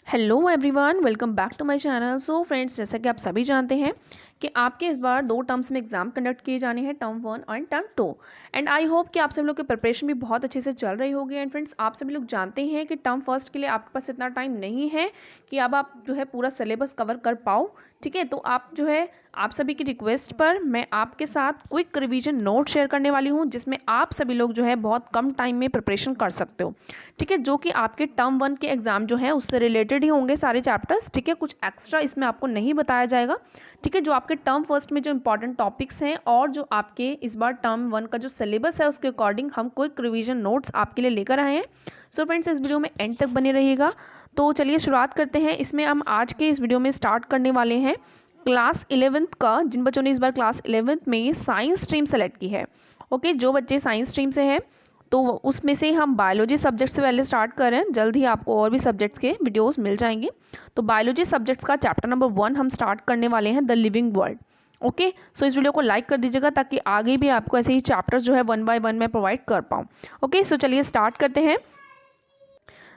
Hello everyone, welcome back to my channel. So friends, जैसा कि आप सभी जानते हैं कि आपके इस बार दो टर्म्स में एग्जाम कंडक्ट किए जाने हैं, टर्म 1 और टर्म 2। एंड आई होप कि आप सभी लोग की प्रिपरेशन भी बहुत अच्छे से चल रही होगी। एंड फ्रेंड्स, आप सभी लोग जानते हैं कि टर्म फर्स्ट के लिए आपके पास इतना टाइम नहीं है कि अब आप जो है पूरा सिलेबस कवर कर पाओ। ठीक है, तो आप जो है आप सभी की रिक्वेस्ट पर मैं आपके साथ क्विक रिवीजन नोट शेयर करने वाली हूँ, जिसमें आप सभी लोग जो है बहुत कम टाइम में प्रिपरेशन कर सकते हो। ठीक है, जो कि आपके टर्म 1 के एग्जाम जो है उससे रिलेटेड ही होंगे सारे चैप्टर्स। ठीक है, कुछ एक्स्ट्रा इसमें आपको नहीं बताया जाएगा। ठीक है, जो आपके टर्म फर्स्ट में जो इंपॉर्टेंट टॉपिक्स हैं और जो आपके इस बार टर्म 1 का जो सिलेबस है उसके अकॉर्डिंग हम क्विक रिवीजन नोट्स आपके लिए लेकर आए हैं। सो फ्रेंड्स, इस वीडियो में एंड तक बने रहिएगा। तो चलिए शुरुआत करते हैं। इसमें हम आज के इस वीडियो में स्टार्ट करने वाले हैं क्लास 11th का, जिन बच्चों ने इस बार क्लास 11th में साइंस स्ट्रीम सेलेक्ट की है। ओके, जो बच्चे साइंस स्ट्रीम से हैं तो उसमें से हम बायोलॉजी सब्जेक्ट से पहले स्टार्ट कर रहे हैं। जल्द ही आपको और भी सब्जेक्ट्स के वीडियोस मिल जाएंगे। तो बायोलॉजी सब्जेक्ट्स का चैप्टर नंबर 1 हम स्टार्ट करने वाले हैं, द लिविंग वर्ल्ड। ओके, सो इस वीडियो को लाइक कर दीजिएगा ताकि आगे भी आपको ऐसे ही चैप्टर्स जो है 1 बाय 1 में प्रोवाइड कर पाऊँ। ओके, सो चलिए स्टार्ट करते हैं।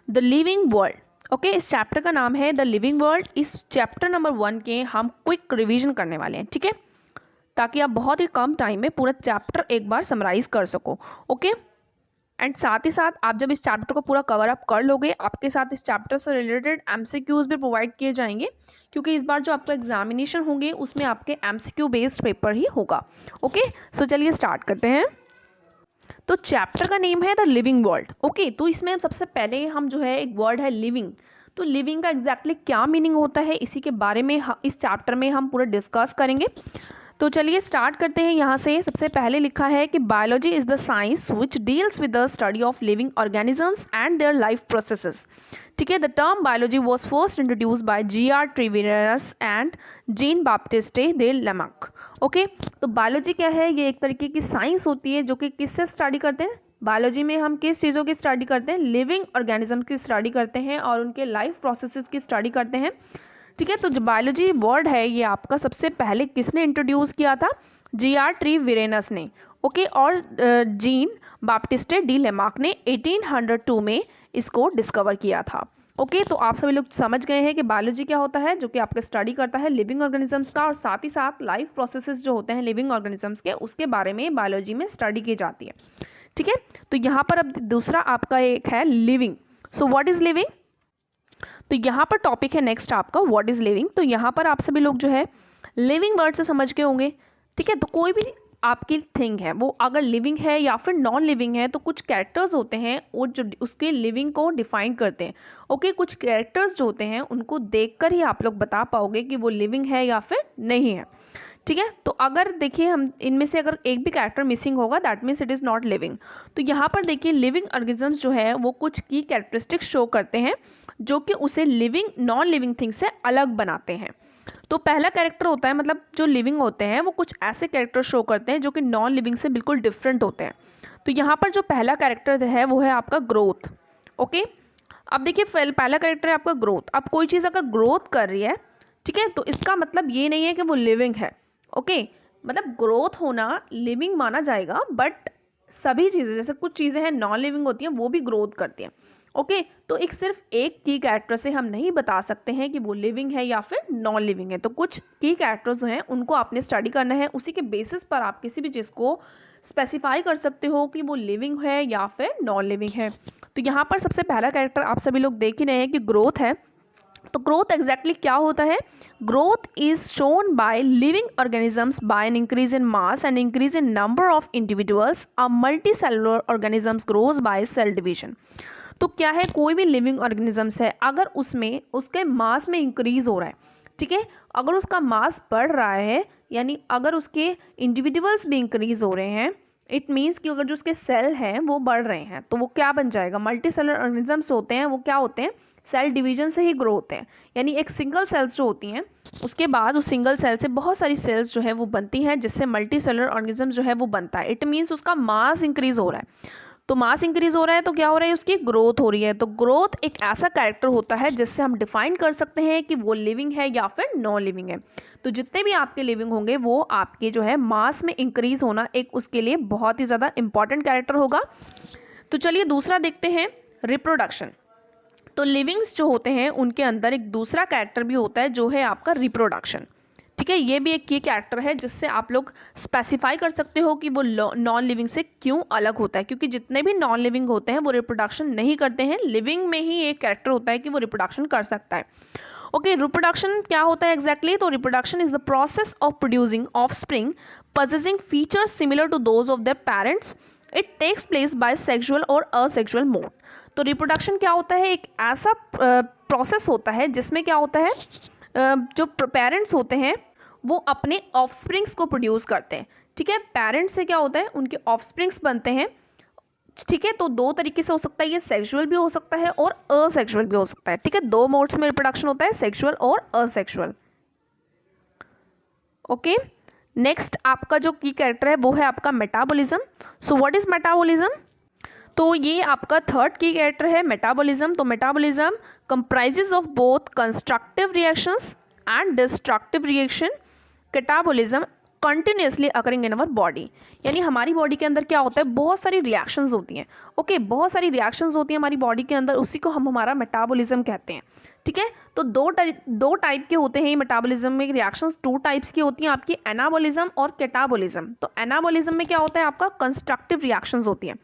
The living world. ओके, इस चैप्टर का नाम है द लिविंग वर्ल्ड। इस चैप्टर नंबर 1 के हम क्विक रिवीजन करने वाले हैं। ठीक है, ताकि आप बहुत ही कम टाइम में पूरा चैप्टर एक बार समराइज कर सको। ओके, एंड साथ ही साथ आप जब इस चैप्टर को पूरा कवर अप कर लोगे, आपके साथ इस चैप्टर से रिलेटेड एमसीक्यूज भी प्रोवाइड किए जाएंगे, क्योंकि इस बार जो आपका एग्जामिनेशन होंगे उसमें आपके एमसीक्यू बेस्ड पेपर ही होगा। ओके, सो चलिए स्टार्ट करते हैं। तो चैप्टर का नेम है द लिविंग वर्ल्ड। ओके, तो इसमें सबसे पहले हम जो है एक वर्ड है लिविंग। तो लिविंग का एग्जैक्टली क्या मीनिंग होता है, इसी के बारे में इस चैप्टर में हम पूरा डिस्कस करेंगे। तो चलिए स्टार्ट करते हैं। यहाँ से सबसे पहले लिखा है कि biology is the science which deals with the study of living organisms and their life processes. ठीक है, the term biology was first introduce by G R. Treviranus and Jean Baptiste de Lamarck. Okay, तो biology क्या है? ये एक तरीके की science होती है जो कि किससे स्टडी करते हैं। बायोलॉजी में हम किस चीज़ों की स्टडी करते हैं? लिविंग ऑर्गेनिज्म की स्टडी करते हैं और उनके लाइफ प्रोसेसेस की स्टडी करते हैं। ठीक है, तो जो बायोलॉजी वर्ड है ये आपका सबसे पहले किसने इंट्रोड्यूस किया था? जी.आर. ट्रेविरस ने। ओके, और जीन बाप्टिस्टे डी लेमार्क ने 1802 में इसको डिस्कवर किया था। ओके, तो आप सभी लोग समझ गए हैं कि बायोलॉजी क्या होता है, जो कि आपका स्टडी करता है लिविंग ऑर्गेनिजम्स का, और साथ ही साथ लाइफ प्रोसेसेस जो होते हैं लिविंग ऑर्गेनिजम्स के, उसके बारे में बायोलॉजी में स्टडी की जाती है। ठीक है, तो यहाँ पर अब दूसरा आपका एक है living. So what is living? तो यहाँ पर टॉपिक है नेक्स्ट आपका व्हाट इज लिविंग। तो यहाँ पर आप सभी लोग जो है लिविंग वर्ड से समझ के होंगे। ठीक है, तो कोई भी आपकी थिंग है वो अगर लिविंग है या फिर नॉन लिविंग है, तो कुछ कैरेक्टर्स होते हैं वो जो उसके लिविंग को डिफाइन करते हैं। ओके, कुछ कैरेक्टर्स जो होते हैं उनको देखकर ही आप लोग बता पाओगे कि वो लिविंग है या फिर नहीं है। ठीक है, तो अगर देखिए हम इनमें से अगर एक भी कैरेक्टर मिसिंग होगा that means it is not living. तो यहाँ पर देखिए लिविंग ऑर्गेनिजम्स जो है वो कुछ की कैरेक्टरिस्टिक्स शो करते हैं जो कि उसे लिविंग नॉन लिविंग थिंग से अलग बनाते हैं। तो पहला कैरेक्टर होता है, मतलब जो लिविंग होते हैं वो कुछ ऐसे कैरेक्टर शो करते हैं जो कि नॉन लिविंग से बिल्कुल डिफरेंट होते हैं। तो यहाँ पर जो पहला कैरेक्टर है वो है आपका ग्रोथ। ओके, अब देखिए पहला कैरेक्टर है आपका ग्रोथ। अब कोई चीज़ अगर ग्रोथ कर रही है, ठीक है, तो इसका मतलब ये नहीं है कि वो लिविंग है। ओके, मतलब ग्रोथ होना लिविंग माना जाएगा, बट सभी चीज़ें जैसे कुछ चीज़ें हैं नॉन लिविंग होती हैं वो भी ग्रोथ करती हैं। ओके, तो एक सिर्फ एक की कैरेक्टर से हम नहीं बता सकते हैं कि वो लिविंग है या फिर नॉन लिविंग है। तो कुछ की कैरेक्टर्स जो हैं उनको आपने स्टडी करना है, उसी के बेसिस पर आप किसी भी चीज़ को स्पेसिफाई कर सकते हो कि वो लिविंग है या फिर नॉन लिविंग है। तो यहाँ पर सबसे पहला कैरेक्टर आप सभी लोग देख ही रहे हैं कि ग्रोथ है। तो ग्रोथ एग्जैक्टली क्या होता है? Growth is shown by living organisms by an increase in mass and increase in number of individuals. A multi cellular organisms grows by cell division. तो क्या है, कोई भी लिविंग ऑर्गेनिजम्स है अगर उसमें उसके मास में इंक्रीज हो रहा है, ठीक है, अगर उसका मास बढ़ रहा है, यानी अगर उसके इंडिविजुअल्स भी इंक्रीज हो रहे हैं, इट मीन्स कि अगर जो उसके सेल हैं वो बढ़ रहे हैं, तो वो क्या बन जाएगा? मल्टी सेलुलर ऑर्गेनिजम्स होते हैं वो क्या होते हैं? सेल डिवीजन से ही ग्रो होते हैं। यानी एक सिंगल सेल्स जो होती हैं उसके बाद उस सिंगल सेल से बहुत सारी सेल्स जो है वो बनती हैं, जिससे मल्टी सेलुलर ऑर्गेनिज्म जो है वो बनता है। इट मीन्स उसका मास इंक्रीज हो रहा है। तो मास इंक्रीज हो रहा है तो क्या हो रहा है? उसकी ग्रोथ हो रही है। तो ग्रोथ एक ऐसा कैरेक्टर होता है जिससे हम डिफाइन कर सकते हैं कि वो लिविंग है या फिर नॉन लिविंग है। तो जितने भी आपके लिविंग होंगे वो आपके जो है मास में इंक्रीज होना एक उसके लिए बहुत ही ज़्यादा इंपॉर्टेंट कैरेक्टर होगा। तो चलिए दूसरा देखते हैं, रिप्रोडक्शन। तो लिविंग्स जो होते हैं उनके अंदर एक दूसरा कैरेक्टर भी होता है जो है आपका रिप्रोडक्शन। ठीक है, ये भी एक की कैरेक्टर है जिससे आप लोग स्पेसिफाई कर सकते हो कि वो नॉन लिविंग से क्यों अलग होता है, क्योंकि जितने भी नॉन लिविंग होते हैं वो रिप्रोडक्शन नहीं करते हैं, लिविंग में ही एक कैरेक्टर होता है कि वो रिप्रोडक्शन कर सकता है। ओके, रिप्रोडक्शन क्या होता है एग्जैक्टली? तो reproduction is the process of producing offspring possessing features similar to those of their parents. It takes place by sexual or asexual mode. तो रिप्रोडक्शन क्या होता है? एक ऐसा प्रोसेस होता है जिसमें क्या होता है, जो पेरेंट्स होते हैं वो अपने ऑफस्प्रिंग्स को प्रोड्यूस करते हैं। ठीक है, पेरेंट्स से क्या होता है, उनके ऑफस्प्रिंग्स बनते हैं। ठीक है, तो दो तरीके से हो सकता है, ये सेक्सुअल भी हो सकता है और असेक्सुअल भी हो सकता है। ठीक है, दो मोड्स में रिप्रोडक्शन होता है, सेक्सुअल और असेक्सुअल। ओके, नेक्स्ट आपका जो की कैरेक्टर है वो है आपका metabolism. So what is metabolism? तो ये आपका थर्ड की कैरेक्टर है मेटाबॉलिज्म। तो metabolism comprises of both constructive reactions and destructive reaction. Catabolism continuously occurring in our body, यानी हमारी बॉडी के अंदर क्या होता है, बहुत सारी रिएक्शंस होती हैं। ओके, बहुत सारी रिएक्शंस होती हैं हमारी बॉडी के अंदर, उसी को हम हमारा मेटाबॉलिज्म कहते हैं। ठीक है, तो दो टाइप के होते हैं ये मेटाबॉलिज्म में रिएक्शंस, टू टाइप्स की होती हैं आपकी, एनाबॉलिज्म और कैटाबॉलिज्म। तो एनाबॉलिज्म में क्या होता है, आपका कंस्ट्रक्टिव रिएक्शंस होती हैं।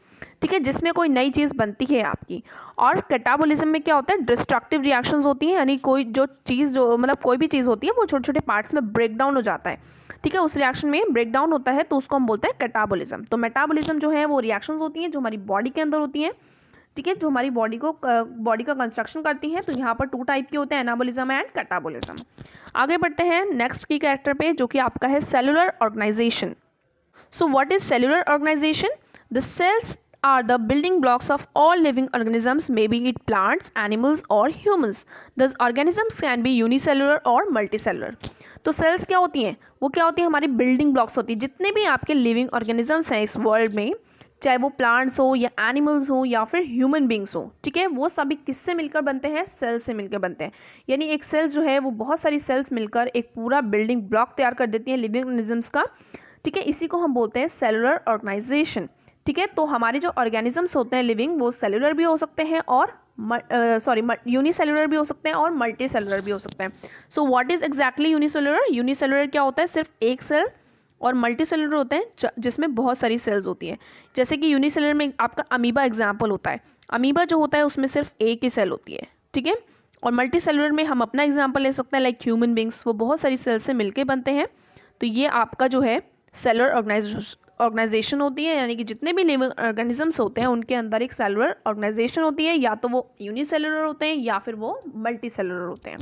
ठीक है, जिसमें कोई नई चीज़ बनती है आपकी। और कैटाबॉलिज्म में क्या होता है, डिस्ट्रक्टिव रिएक्शंस होती हैं, यानी कोई जो चीज़ जो मतलब कोई भी चीज़ होती है वो छोटे छोटे पार्ट्स में ब्रेक डाउन हो जाता है। ठीक है, उस रिएक्शन में ब्रेक डाउन होता है तो उसको हम बोलते हैं कैटाबॉलिज्म। तो मेटाबॉलिज्म जो है वो रिएक्शंस होती हैं जो हमारी बॉडी के अंदर होती हैं। ठीक है, जो हमारी बॉडी का कंस्ट्रक्शन करती हैं। तो यहाँ पर टू टाइप के होते हैं, एनाबॉलिज्म एंड कैटाबॉलिज्म। आगे बढ़ते हैं नेक्स्ट की कैरेक्टर पे, जो कि आपका है cellular organization. So what is cellular organization? The cells are the building blocks of all living organisms, maybe it plants, animals or humans. Thus organisms can be unicellular or multicellular. तो sales क्या होती हैं, वो क्या होती है, हमारी building blocks होती है। जितने भी आपके लिविंग ऑर्गेनिजम्स हैं इस वर्ल्ड में, चाहे वो प्लांट्स हो या एनिमल्स हो या फिर ह्यूमन बींग्स हो, ठीक है, वो सभी किससे मिलकर बनते हैं, सेल्स से मिलकर बनते हैं। यानी एक सेल्स जो है वो बहुत सारी सेल्स मिलकर एक पूरा बिल्डिंग ब्लॉक तैयार कर देती हैं लिविंग ऑर्गेनिजम्स का। ठीक है, इसी को हम बोलते हैं सेलुलर ऑर्गेनाइजेशन। ठीक है, तो हमारे जो ऑर्गेनिजम्स होते हैं लिविंग, वो सेलुलर भी हो सकते हैं और यूनिसेलुलर भी हो सकते हैं और मल्टी सेलुलर भी हो सकते हैं। सो what is exactly unicellular? Unicellular क्या होता है, सिर्फ एक सेल, और मल्टी सेलुलर होते हैं जिसमें बहुत सारी सेल्स होती हैं। जैसे कि यूनिसेलुलर में आपका अमीबा एग्जाम्पल होता है। अमीबा जो होता है उसमें सिर्फ एक ही सेल होती है। ठीक है, और मल्टी सेलुलर में हम अपना एग्जाम्पल ले सकते हैं, लाइक ह्यूमन बींग्स, वो बहुत सारी सेल्स से मिलकर बनते हैं। तो ये आपका जो है सेलुलर ऑर्गेनाइजेशन होती है, यानी कि जितने भी लिविंग ऑर्गेनिजम्स होते हैं उनके अंदर एक सेलुलर ऑर्गेनाइजेशन होती है, या तो वो यूनिसेलुलर होते हैं या फिर वो मल्टी सेलुलर होते हैं।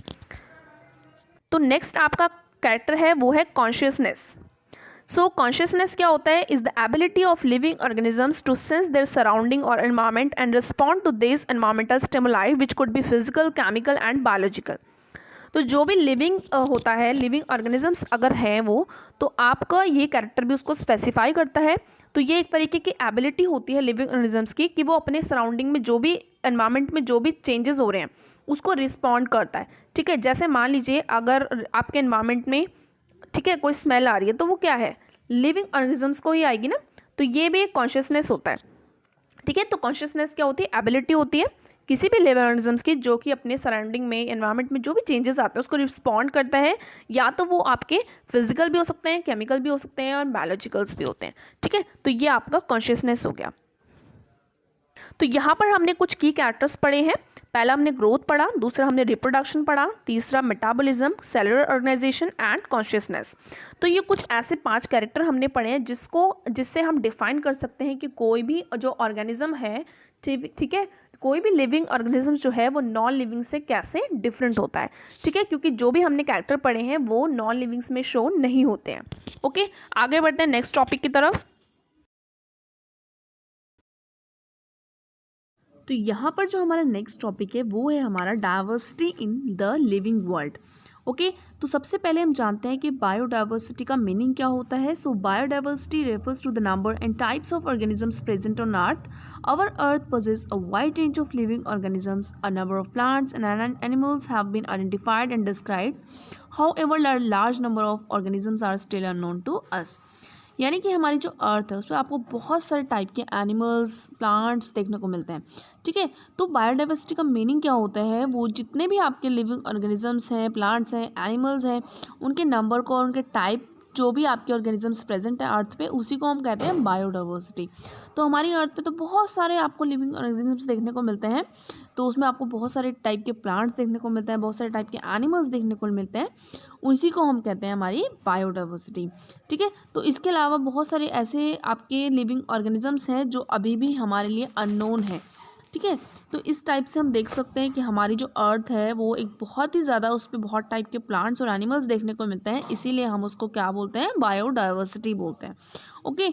तो नेक्स्ट आपका कैरेक्टर है वो है कॉन्शियसनेस। सो कॉन्शियसनेस क्या होता है, is the ability of living organisms to sense their surrounding और environment and respond to this environmental stimuli which could be physical, chemical and biological. तो जो भी लिविंग होता है, लिविंग ऑर्गेनिजम्स अगर हैं वो, तो आपका ये कैरेक्टर भी उसको स्पेसिफाई करता है। तो ये एक तरीके की एबिलिटी होती है लिविंग ऑर्गेनिजम्स की कि वो अपने सराउंडिंग में जो भी एनवायरनमेंट में जो भी चेंजेस हो रहे हैं उसको रिस्पॉन्ड करता है। ठीक है, जैसे मान लीजिए अगर आपके एनवायरनमेंट में, ठीक है, कोई स्मेल आ रही है तो वो क्या है, लिविंग ऑर्गेनिजम्स को ही आएगी ना। तो ये भी एक कॉन्शियसनेस होता है। ठीक है, तो कॉन्शियसनेस क्या होती है, एबिलिटी होती है किसी भी लिविंग ऑर्गेनिजम्स की जो कि अपने सराउंडिंग में, एनवायरनमेंट में जो भी चेंजेस आते हैं उसको रिस्पॉन्ड करता है। या तो वो आपके फिजिकल भी हो सकते हैं, केमिकल भी हो सकते हैं और बायोलॉजिकल्स भी होते हैं। ठीक है, तो ये आपका कॉन्शियसनेस हो गया। तो यहाँ पर हमने कुछ की कैरेक्टर्स पढ़े हैं। पहला हमने ग्रोथ पढ़ा, दूसरा हमने रिप्रोडक्शन पढ़ा, तीसरा metabolism, cellular organization and consciousness. तो ये कुछ ऐसे 5 कैरेक्टर हमने पढ़े हैं जिससे हम डिफाइन कर सकते हैं कि कोई भी जो ऑर्गेनिज्म है, ठीक है, कोई भी लिविंग ऑर्गेनिज्म जो है वो नॉन लिविंग से कैसे डिफरेंट होता है। ठीक है, क्योंकि जो भी हमने कैरेक्टर पढ़े हैं वो नॉन लिविंग्स में शो नहीं होते हैं। ओके, आगे बढ़ते हैं नेक्स्ट टॉपिक की तरफ। तो यहाँ पर जो हमारा नेक्स्ट टॉपिक है वो है हमारा diversity in the living world. Okay, तो सबसे पहले हम जानते हैं कि बायोडाइवर्सिटी का मीनिंग क्या होता है। So biodiversity refers to the number and types of organisms present on earth. Our earth possesses a wide range of living organisms. A number of plants and animals have been identified and described. However, a large number of organisms are still unknown to us. यानी कि हमारी जो अर्थ है उसमें आपको बहुत सारे type के एनिमल्स, प्लांट्स देखने को मिलते हैं। ठीक है, तो बायोडाइवर्सिटी का मीनिंग क्या होता है, वो जितने भी आपके लिविंग ऑर्गेनिजम्स हैं, प्लांट्स हैं, एनिमल्स हैं, उनके नंबर को और उनके टाइप, जो भी आपके ऑर्गेनिजम्स प्रेजेंट है अर्थ पे, उसी को हम कहते हैं बायोडाइवर्सिटी। तो हमारी अर्थ पे तो बहुत सारे आपको लिविंग ऑर्गेनिजम्स देखने को मिलते हैं। तो उसमें आपको बहुत सारे टाइप के प्लांट्स देखने को मिलते हैं, बहुत सारे टाइप के एनिमल्स देखने को मिलते हैं, उसी को हम कहते हैं हमारी बायोडाइवर्सिटी। ठीक है, तो इसके अलावा बहुत सारे ऐसे आपके लिविंग ऑर्गेनिजम्स हैं जो अभी भी हमारे लिए अननोन है। ठीक है, तो इस टाइप से हम देख सकते हैं कि हमारी जो अर्थ है वो एक बहुत ही ज़्यादा, उस पर बहुत टाइप के प्लांट्स और एनिमल्स देखने को मिलते हैं, इसीलिए हम उसको क्या बोलते हैं, बायोडाइवर्सिटी बोलते हैं। ओके,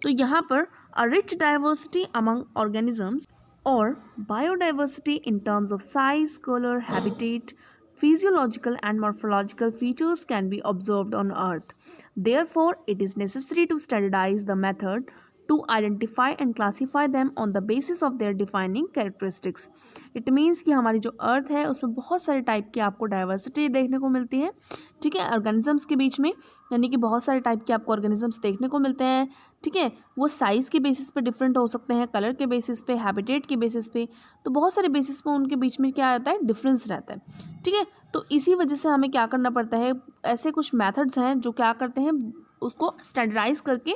तो यहाँ पर a rich diversity among organisms और biodiversity in terms of size, color, habitat, physiological and morphological features can be observed on Earth. Therefore, it is necessary to standardize the method to identify and classify them on the basis of their defining characteristics. It means कि हमारी जो अर्थ है उसमें बहुत सारे type की आपको diversity देखने को मिलती है। ठीक है, ऑर्गेनिजम्स के बीच में, यानी कि बहुत सारे टाइप के आपको ऑर्गेनिजम्स देखने को मिलते हैं। ठीक है, वो साइज़ के बेसिस पे डिफरेंट हो सकते हैं, कलर के बेसिस पे, हैबिटेट के बेसिस पे, तो बहुत सारे बेसिस पे उनके बीच में क्या रहता है, डिफरेंस रहता है। ठीक है, तो इसी वजह से हमें क्या करना पड़ता है, ऐसे कुछ मेथड्स हैं जो क्या करते हैं, उसको स्टैंडर्डाइज करके,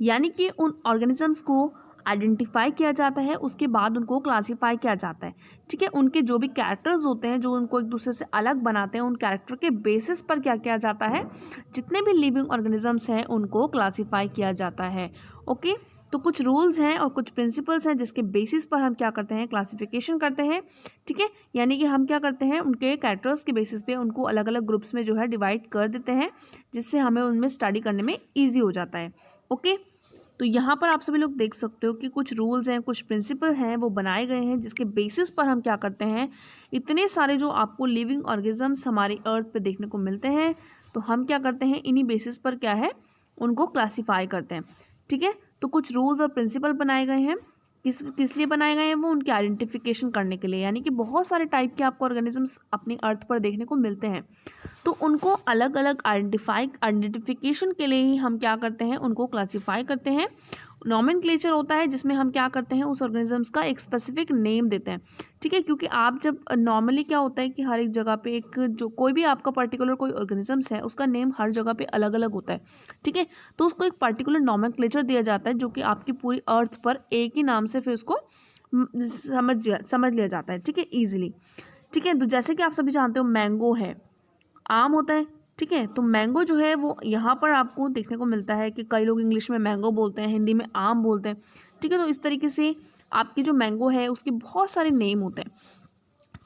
यानी कि उन ऑर्गेनिजम्स को आइडेंटिफाई किया जाता है, उसके बाद उनको क्लासीफाई किया जाता है। ठीक है, उनके जो भी कैरेक्टर्स होते हैं जो उनको एक दूसरे से अलग बनाते हैं, उन कैरेक्टर के बेसिस पर क्या किया जाता है, जितने भी लिविंग ऑर्गेनिजम्स हैं उनको क्लासीफाई किया जाता है। ओके, तो कुछ रूल्स हैं और कुछ प्रिंसिपल्स हैं जिसके बेसिस पर हम क्या करते हैं, क्लासिफिकेशन करते हैं। ठीक है, यानी कि हम क्या करते हैं, उनके कैरेक्टर्स के बेसिस पे उनको अलग अलग ग्रुप्स में जो है डिवाइड कर देते हैं, जिससे हमें उनमें स्टडी करने में ईजी हो जाता है। ओके, तो यहाँ पर आप सभी लोग देख सकते हो कि कुछ रूल्स हैं, कुछ प्रिंसिपल हैं, वो बनाए गए हैं, जिसके बेसिस पर हम क्या करते हैं, इतने सारे जो आपको लिविंग ऑर्गेनिजम्स हमारी अर्थ पे देखने को मिलते हैं, तो हम क्या करते हैं, इन्हीं बेसिस पर क्या है, उनको क्लासीफाई करते हैं। ठीक है, तो कुछ रूल्स और प्रिंसिपल बनाए गए हैं, किस लिए बनाए गए हैं, वो उनके आइडेंटिफिकेशन करने के लिए, यानी कि बहुत सारे टाइप के आपको ऑर्गेनिजम्स अपनी अर्थ पर देखने को मिलते हैं, तो उनको अलग अलग आइडेंटिफिकेशन के लिए ही हम क्या करते हैं, उनको क्लासीफाई करते हैं। नॉमेनक्लेचर होता है जिसमें हम क्या करते हैं, उस ऑर्गेनिजम्स का एक स्पेसिफिक नेम देते हैं। ठीक है, क्योंकि आप जब नॉर्मली क्या होता है कि हर एक जगह पे एक जो कोई भी आपका पर्टिकुलर कोई ऑर्गेनिजम्स है उसका नेम हर जगह पे अलग अलग होता है। ठीक है, तो उसको एक पर्टिकुलर नॉमेनक्लेचर दिया जाता है जो कि आपकी पूरी अर्थ पर एक ही नाम से फिर उसको समझ लिया जाता है। ठीक है, ईजिली। ठीक है, तो जैसे कि आप सभी जानते हो मैंगो है, आम होता है। ठीक है, तो मैंगो जो है वो यहाँ पर आपको देखने को मिलता है कि कई लोग इंग्लिश में मैंगो बोलते हैं, हिंदी में आम बोलते हैं। ठीक है, तो इस तरीके से आपकी जो मैंगो है उसके बहुत सारे नेम होते हैं।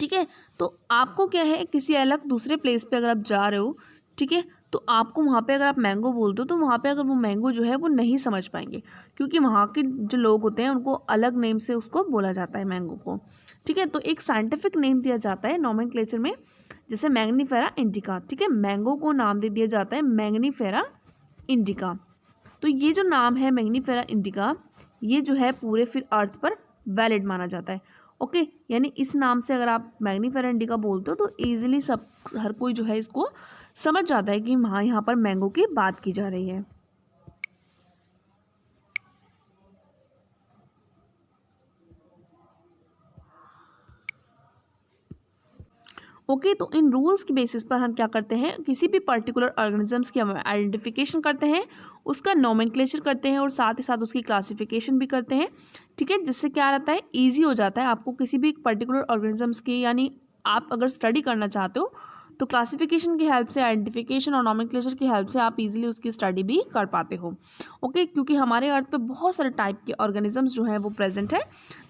ठीक है, तो आपको क्या है, किसी अलग दूसरे प्लेस पे अगर आप जा रहे हो, ठीक है, तो आपको वहाँ पे अगर आप मैंगो बोलते हो तो वहाँ पे अगर वो मैंगो जो है वो नहीं समझ पाएंगे, क्योंकि वहाँ के जो लोग होते हैं उनको अलग नेम से उसको बोला जाता है मैंगो को। ठीक है, तो एक साइंटिफिक नेम दिया जाता है नॉमेनक्लेचर में, जैसे मैग्नीफेरा इंडिका। ठीक है, मैंगो को नाम दे दिया जाता है मैग्नीफेरा इंडिका। तो ये जो नाम है मैग्नीफेरा इंडिका, ये जो है पूरे फिर अर्थ पर वैलिड माना जाता है। ओके, यानी इस नाम से अगर आप मैग्नीफेरा इंडिका बोलते हो तो ईजिली सब हर कोई जो है इसको समझ जाता है कि हाँ यहाँ पर मैंगो की बात की जा रही है। ओके, तो इन रूल्स के बेसिस पर हम क्या करते हैं, किसी भी पर्टिकुलर ऑर्गेनिजम्स की हम आइडेंटिफिकेशन करते हैं, उसका नोमेनक्लेचर करते हैं और साथ ही साथ उसकी क्लासिफिकेशन भी करते हैं। ठीक है, जिससे क्या रहता है, ईजी हो जाता है आपको किसी भी पर्टिकुलर ऑर्गेनिजम्स की, यानी आप अगर स्टडी करना चाहते हो तो क्लासिफिकेशन की हेल्प से, आइडेंटिफिकेशन और नोमेनक्लेचर की हेल्प से आप इजीली उसकी स्टडी भी कर पाते हो। ओके, क्योंकि हमारे अर्थ पे बहुत सारे टाइप के ऑर्गेनिजम्स जो हैं वो प्रेजेंट है,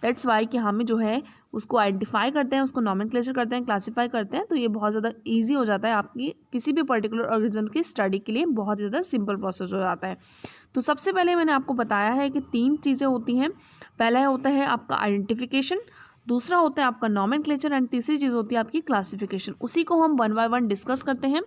दैट्स वाई कि हमें जो है उसको आइडेंटिफाई करते हैं, उसको नोमेनक्लेचर करते हैं, क्लासीफाई करते हैं, तो ये बहुत ज़्यादा ईजी हो जाता है आपकी किसी भी पर्टिकुलर ऑर्गेनिज्म की स्टडी के लिए, बहुत ज़्यादा सिंपल प्रोसेस हो जाता है। तो सबसे पहले मैंने आपको बताया है कि 3 चीज़ें होती हैं। पहला होता है आपका आइडेंटिफिकेशन, दूसरा होता है आपका नॉमेनक्लेचर एंड तीसरी चीज़ होती है आपकी क्लासिफिकेशन। उसी को हम 1 बाय 1 डिस्कस करते हैं।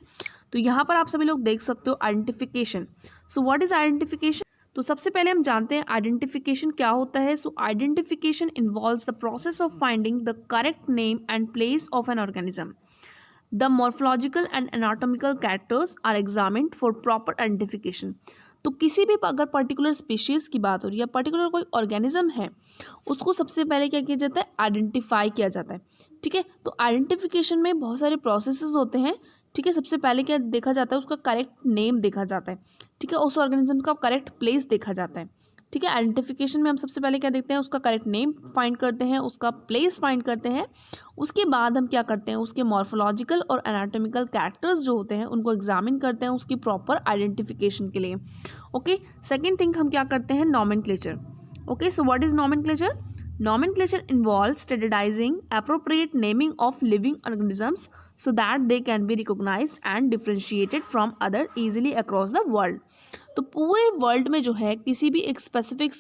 तो यहाँ पर आप सभी लोग देख सकते हो identification. So what is identification? तो सबसे पहले हम जानते हैं आइडेंटिफिकेशन क्या होता है। So identification involves the process of finding the correct name and place of an organism. The morphological and anatomical characters are examined for proper identification. तो किसी भी अगर पर्टिकुलर स्पीशीज़ की बात हो रही है या पर्टिकुलर कोई ऑर्गेनिज्म है, उसको सबसे पहले क्या किया जाता है, आइडेंटिफाई किया जाता है। ठीक है, तो आइडेंटिफिकेशन में बहुत सारे प्रोसेसेस होते हैं। ठीक है, सबसे पहले क्या देखा जाता है, उसका करेक्ट नेम देखा जाता है। ठीक है, उस ऑर्गेनिज्म का करेक्ट प्लेस देखा जाता है। ठीक है, आइडेंटिफिकेशन में हम सबसे पहले क्या देखते हैं, उसका करेक्ट नेम फाइंड करते हैं, उसका प्लेस फाइंड करते हैं। उसके बाद हम क्या करते हैं, उसके मॉर्फोलॉजिकल और एनाटॉमिकल कैरेक्टर्स जो होते हैं उनको एग्जामिन करते हैं उसकी प्रॉपर आइडेंटिफिकेशन के लिए। ओके, सेकेंड थिंग हम क्या करते हैं, nomenclature. Okay, so what is nomenclature? Nomenclature involves standardizing appropriate naming of living organisms so that they can be recognized and differentiated from other easily across the world. तो पूरे world में जो है किसी भी एक स्पेसिफिक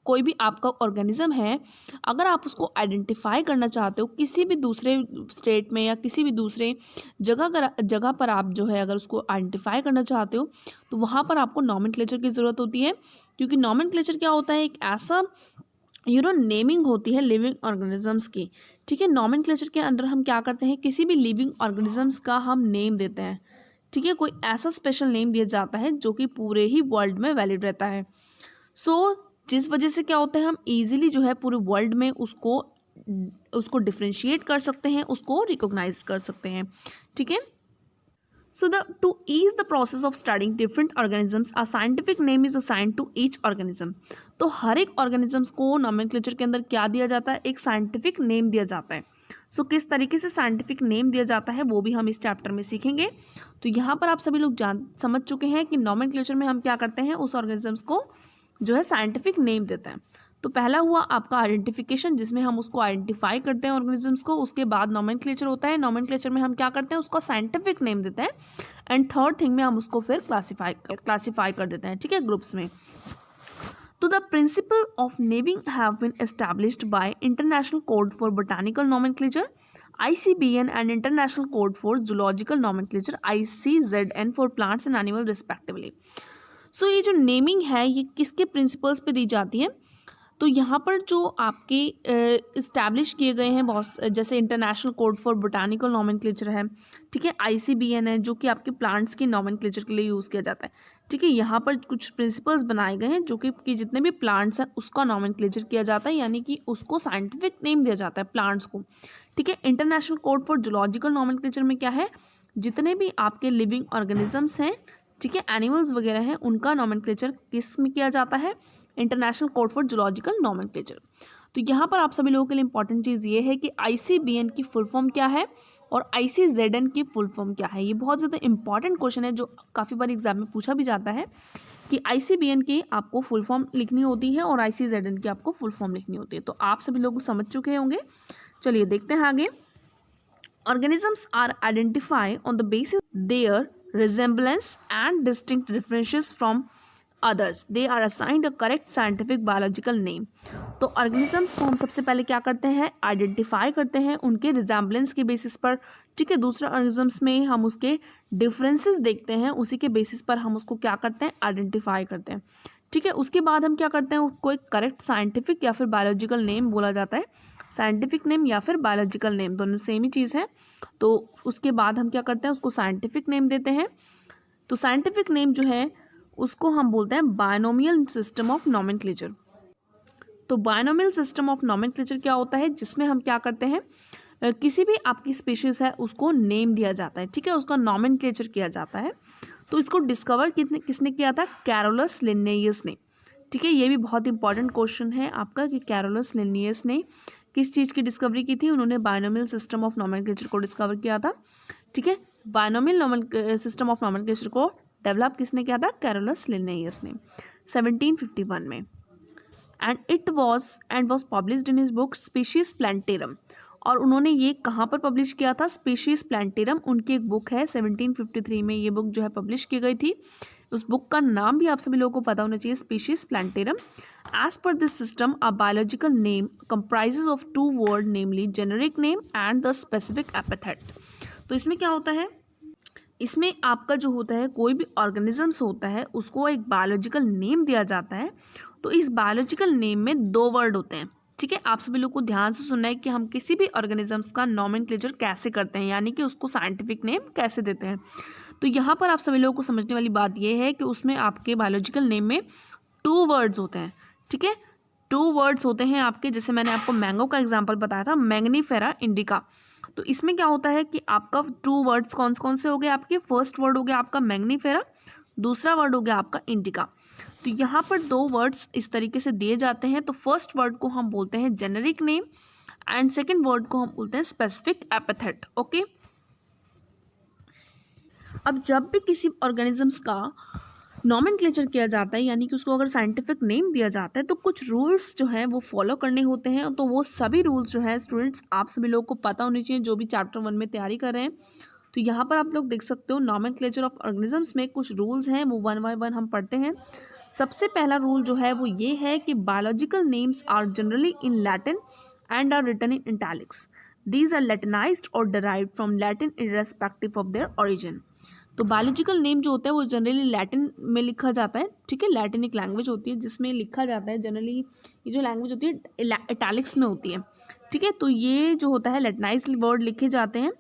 कोई भी आपका ऑर्गेनिज्म है, अगर आप उसको आइडेंटिफाई करना चाहते हो किसी भी दूसरे स्टेट में या किसी भी दूसरे जगह पर आप जो है अगर उसको आइडेंटिफाई करना चाहते हो तो वहाँ पर आपको नॉमेनक्लेचर की ज़रूरत होती है। क्योंकि नॉमेनक्लेचर क्या होता है, एक ऐसा नेमिंग होती है लिविंग ऑर्गेनिजम्स की। ठीक है, नॉमेनक्लेचर के अंदर हम क्या करते हैं, किसी भी लिविंग ऑर्गेनिजम्स का हम नेम देते हैं। ठीक है, कोई ऐसा स्पेशल नेम दिया जाता है जो कि पूरे ही वर्ल्ड में वैलिड रहता है। जिस वजह से क्या होता है, हम इजीली जो है पूरे वर्ल्ड में उसको डिफ्रेंशिएट कर सकते हैं, उसको रिकॉग्नाइज कर सकते हैं। ठीक है, to ease the process of studying different organisms, a scientific name is assigned to each organism. तो हर एक ऑर्गेनिजम्स को नॉमेनक्लेचर के अंदर क्या दिया जाता है, एक साइंटिफिक नेम दिया जाता है। किस तरीके से साइंटिफिक नेम दिया जाता है वो भी हम इस चैप्टर में सीखेंगे। तो यहाँ पर आप सभी लोग समझ चुके हैं कि नॉमेनक्लेचर में हम क्या करते हैं, उस ऑर्गेनिजम्स को जो है साइंटिफिक नेम देते हैं। तो पहला हुआ आपका आइडेंटिफिकेशन, जिसमें हम उसको आइडेंटिफाई करते हैं ऑर्गेनिजम्स को। उसके बाद नॉमेनक्लेचर होता है, नॉमेनक्लेचर में हम क्या करते हैं, उसको साइंटिफिक नेम देते हैं। एंड थर्ड थिंग में हम उसको फिर क्लासीफाई कर देते हैं। ठीक है, ग्रुप्स में। तो the principle of naming have been established by international code for botanical nomenclature ICBN and international code for zoological nomenclature ICZN for plants and animal respectively. ये जो नेमिंग है ये किसके प्रिंसिपल्स पे दी जाती है, तो यहाँ पर जो आपके इस्टेब्लिश किए गए हैं बहुत, जैसे international code for botanical nomenclature है। ठीक है, ICBN है जो कि आपके प्लांट्स की नॉमेनक्लेचर के लिए यूज़ किया जाता है। ठीक है, यहाँ पर कुछ प्रिंसिपल्स बनाए गए हैं जो कि जितने भी प्लांट्स हैं उसका नॉमेनक्लेचर किया जाता है, यानी कि उसको साइंटिफिक नेम दिया जाता है प्लांट्स को। ठीक है, international code for zoological nomenclature में क्या है, जितने भी आपके लिविंग ऑर्गेनिजम्स हैं, ठीक है, एनिमल्स वगैरह हैं, उनका नॉमेनक्लेचर किस में किया जाता है, international code for zoological nomenclature. तो यहाँ पर आप सभी लोगों के लिए इंपॉर्टेंट चीज़ ये है कि ICBN की फुल फॉर्म क्या है और ICZN की फुल फॉर्म क्या है। ये बहुत ज़्यादा इंपॉर्टेंट क्वेश्चन है जो काफ़ी बार एग्जाम में पूछा भी जाता है कि ICBN की आपको फुल फॉर्म लिखनी होती है और ICZN की आपको फुल फॉर्म लिखनी होती है। तो आप सभी लोग समझ चुके होंगे। चलिए देखते हैं आगे। Organisms are identify on the basis their resemblance and distinct differences from others, they are assigned a correct scientific biological name. तो ऑर्गेनिजम्स को हम सबसे पहले क्या करते हैं, आइडेंटिफाई करते हैं उनके रिजेम्बलेंस के बेसिस पर। ठीक है, दूसरे ऑर्गेनिजम्स में हम उसके डिफरेंसेस देखते हैं, उसी के बेसिस पर हम उसको क्या करते हैं, आइडेंटिफाई करते हैं। ठीक है, उसके बाद हम क्या करते हैं, उसको एक करेक्ट साइंटिफिक या फिर बायोलॉजिकल नेम बोला जाता है। साइंटिफिक नेम या फिर बायोलॉजिकल नेम दोनों सेम ही चीज़ है। तो उसके बाद हम क्या करते हैं, उसको साइंटिफिक नेम देते हैं। तो साइंटिफिक नेम जो है उसको हम बोलते हैं बायनोमियल सिस्टम ऑफ नॉमेनक्लेचर। तो बायनोमियल सिस्टम ऑफ नॉमेनक्लेचर क्या होता है, जिसमें हम क्या करते हैं, किसी भी आपकी स्पीशीज़ है उसको नेम दिया जाता है। ठीक है, उसका नॉमेनक्लेचर किया जाता है। तो इसको डिस्कवर किसने किया था, कैरोलस लिन्नेयस ने। ठीक है, ये भी बहुत इंपॉर्टेंट क्वेश्चन है आपका कि कैरोलस लिन्नेयस ने किस चीज़ की डिस्कवरी की थी, उन्होंने बायनोमियल सिस्टम ऑफ नॉमेनक्लेचर को डिस्कवर किया था। ठीक है, बायनोमियल सिस्टम ऑफ नॉमेनक्लेचर को डेवलप किसने किया था, कैरोलस लिन्नेयस ने 1751 में। And was published in his book species plantarum. और उन्होंने ये कहाँ पर पब्लिश किया था, स्पीशीज प्लांटेरम, उनकी एक बुक है 1753 में ये बुक जो है पब्लिश की गई थी। उस बुक का नाम भी आप सभी लोगों को पता होना चाहिए, species plantarum. As per this system a biological name comprises of 2 word, namely generic name and the specific epithet. तो इसमें क्या होता है, इसमें आपका जो होता है कोई भी ऑर्गेनिजम्स होता है उसको एक बायोलॉजिकल नेम दिया जाता है। तो इस बायोलॉजिकल नेम में 2 वर्ड होते हैं। ठीक है, आप सभी लोग को ध्यान से सुनना है कि हम किसी भी ऑर्गेनिजम्स का नॉमेनक्लेचर कैसे करते हैं, यानी कि उसको साइंटिफिक नेम कैसे देते हैं। तो यहाँ पर आप सभी लोगों को समझने वाली बात यह है कि उसमें आपके बायोलॉजिकल नेम में 2 वर्ड्स होते हैं। ठीक है, 2 वर्ड्स होते हैं आपके, जैसे मैंने आपको मैंगो का एग्जाम्पल बताया था, मैग्नीफेरा इंडिका। तो इसमें क्या होता है कि आपका 2 वर्ड्स कौन कौन से हो गए आपके, फर्स्ट वर्ड हो गया आपका मैग्नीफेरा, दूसरा वर्ड हो गया आपका इंडिका। तो यहाँ पर 2 वर्ड्स इस तरीके से दिए जाते हैं। तो फर्स्ट वर्ड को हम बोलते हैं generic name and second word को हम बोलते हैं स्पेसिफिक एपिथेट। ओके, अब जब भी किसी ऑर्गेनिजम्स का नॉमेनक्लेचर किया जाता है, यानी कि उसको अगर साइंटिफिक नेम दिया जाता है, तो कुछ रूल्स जो है वो फॉलो करने होते हैं। तो वो सभी रूल्स जो है स्टूडेंट्स आप सभी लोगों को पता होनी चाहिए, जो भी चैप्टर 1 में तैयारी कर रहे हैं। तो यहाँ पर आप लोग देख सकते हो नॉमेनक्लेचर ऑफ ऑर्गेनिजम्स में कुछ रूल्स हैं, वो 1 बाय 1 हम पढ़ते हैं। सबसे पहला रूल जो है वो ये है कि biological names are generally in Latin and are written in italics. These are Latinised और derived from Latin irrespective of their origin. तो बायोलॉजिकल नेम जो होता है वो जनरली लैटिन में लिखा जाता है। ठीक है, लैटिन एक लैंग्वेज होती है जिसमें लिखा जाता है, जनरली ये जो लैंग्वेज होती है इटैलिक्स में होती है। ठीक है, तो ये जो होता है लैटिनाइज्ड वर्ड लिखे जाते हैं